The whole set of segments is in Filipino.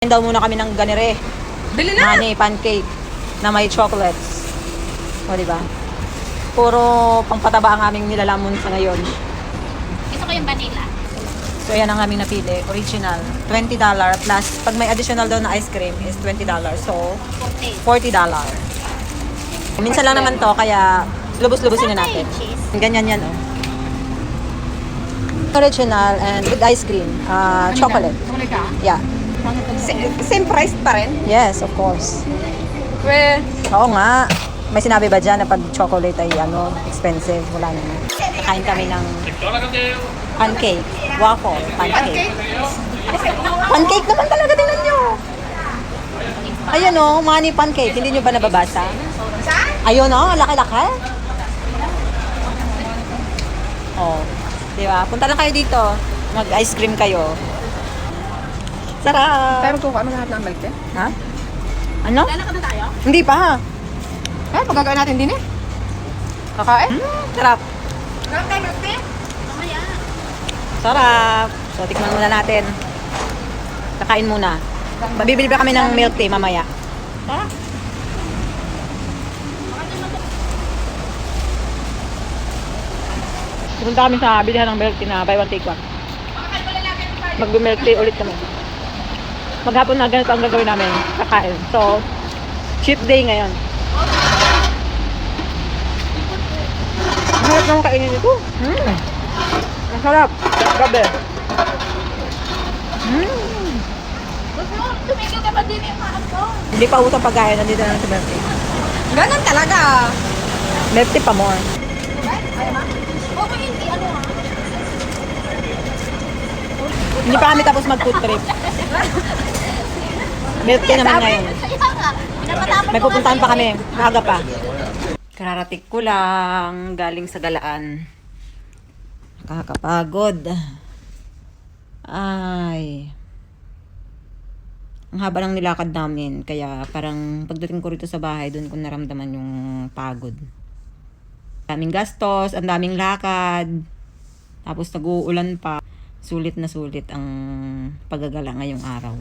Kain daw muna kami ng ganire. Bili na! Honey pancake na may chocolates. O, diba? Puro pangpataba ang aming nilalamon sa ngayon. Gusto ko yung vanilla. So, yan ang aming napili. Original. $20 plus pag may additional daw na ice cream is $20. So, $40. Minsan lang naman to, kaya lubos-lubosin na natin. Ganyan yan, oh. Original and with ice cream. Chocolate. Chocolate ka? Yeah. Same price pa rin? Yes, of course. Well, Oo nga. May sinabi ba dyan na pag chocolate ay expensive? Wala naman. Kain kami ng pancake. Waffle. Pancake. Pancake naman talaga, tingnan nyo. Ayun o, money pancake. Hindi nyo ba nababasa? Ayun o, laki-laki. Oh, di ba? Punta lang kayo dito. Mag-ice cream kayo. Sarap! tayo magkukuha maghahat ng milk eh. Ha? Ano? Lalakad na tayo? Hindi pa. Pagkakain natin din eh. Kakain? Sarap. Ganun tayo milk tea? Mamaya. Sarap. So, tikman muna natin. Kakain muna. Bibili pa kami ng milk tea mamaya. Pupunta kami sa bilihan ng milk tea na buy one take one. Mag-milk tea ulit kami. Maghapon na ganito ang gagawin namin. Kakain. So, cheat day ngayon. Ang sarap naman kainin ito. Ang sarap. Grabe. Tumigil ka ba din yung maan ko? Hindi pa utang pagkain. Nandito na lang sa milk tea. Ganun talaga. Milk tea pa more. Oo, hindi. Ano ha? Hindi pa kami tapos mag-food trip. Milk tea naman ngayon. Kaya nga. Pinapatapon May ko pupuntahan nga pa sa'yo. kami. Maaga pa. Kararating ko lang. Galing sa galaan. Nakakapagod. Ay. Ang haba ng nilakad namin. Kaya parang pagdating ko rito sa bahay, doon ko naramdaman yung pagod. Daming gastos, ang daming lakad. Tapos nag-uulan pa. Sulit na sulit ang paggagala ngayong araw.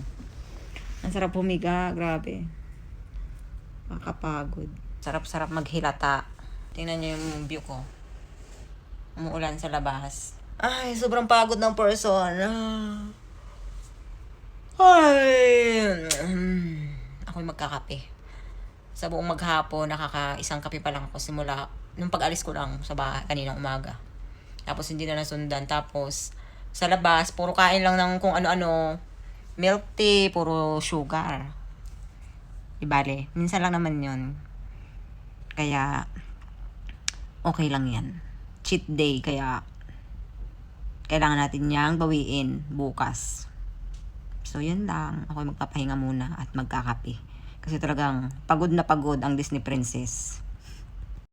Ang sarap humiga, grabe. Makakapagod. Sarap-sarap maghilata. Tingnan niyo yung view ko. Umuulan sa labas. Ay, sobrang pagod ng person. Ay. Ako'y magkakape. Sa buong maghapon, isang kape pa lang ako simula nung pag-alis ko lang sa bahay kaninang umaga. Tapos hindi na nasundan. Tapos sa labas, puro kain lang ng kung ano-ano. Milk tea, puro sugar. Ibale, minsan lang naman yun. Kaya, okay lang yan. Cheat day, kaya kailangan natin niyang bawiin bukas. So, yun lang. Ako magpapahinga muna at magkakape. Kasi talagang pagod na pagod ang Disney Princess.